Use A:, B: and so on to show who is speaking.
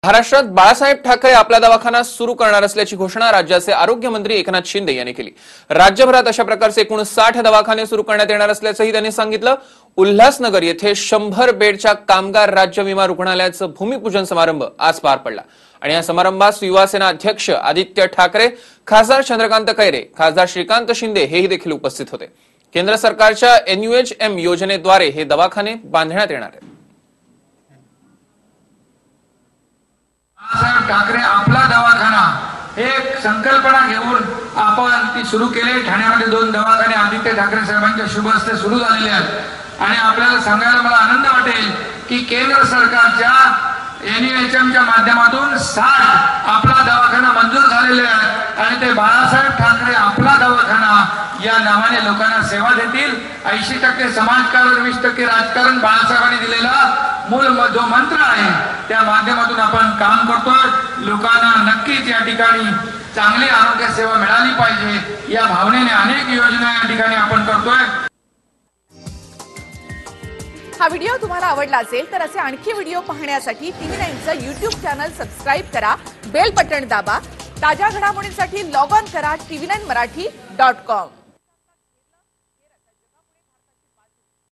A: महाराष्ट्रात बाळासाहेब ठाकरे आपला दवाखाना सुरू करणार असल्याची घोषणा राज्याचे आरोग्यमंत्री एकनाथ शिंदे यांनी केली। राज्यभरात अशा प्रकारचे एकूण 60 दवाखाने सुरू करण्यात येणार असल्याचंही त्यांनी सांगितलं। उल्हासनगर येथे 100 बेडच्या कामगार राज्य विमा रुग्णालयाचं भूमिपूजन समारंभ आज पार पडला आणि या समारंभात युवासेना अध्यक्ष आदित्य ठाकरे, खासदार चंद्रकांत कैरे, खासदार श्रीकांत शिंदे हेही देखील उपस्थित होते। केंद्र सरकारच्या NUHM योजनेद्वारे हे दवाखाने बांधण्यात येणार आहेत।
B: बाळासाहेब ठाकरे आपला दवाखाना एक संकल्पना घेऊन आपण ती सुरू केली। ठाण्यामध्ये 2 दवाखाने आदित्य ठाकरे साहेबांच्या शुभ हस्ते सुरू झालेले आहेत आणि आपल्याला सांगायला मला आनंद वाटेल की केंद्र सरकारच्या NUHM च्या माध्यमातून 60 आपला दवाखाना मंजूर झालेले आहेत आणि ते बाळासाहेब ठाकरे आपला दवाखाना या नावाने लोकांना सेवा देतील। 80% समाजकारण, 20% राजकारण बाळासाहेबांनी दिलेला मूल जो मंत्र आहे त्या माध्यमातून आपण काम करतोय। लोकांना नक्कीच या ठिकाणी चांगली आरोग्य सेवा मिळाली पाहिजे या भावनेने अनेक योजना या ठिकाणी आपण करतोय।
C: हा व्हिडिओ तुम्हाला आवडला असेल तर असे आणखी व्हिडिओ पाहण्यासाठी TV9चं YouTube चॅनल सबस्क्राइब करा, बेल बटन दाबा। ताज्या घडामोडींसाठी लॉग ऑन करा tv9marathi.com।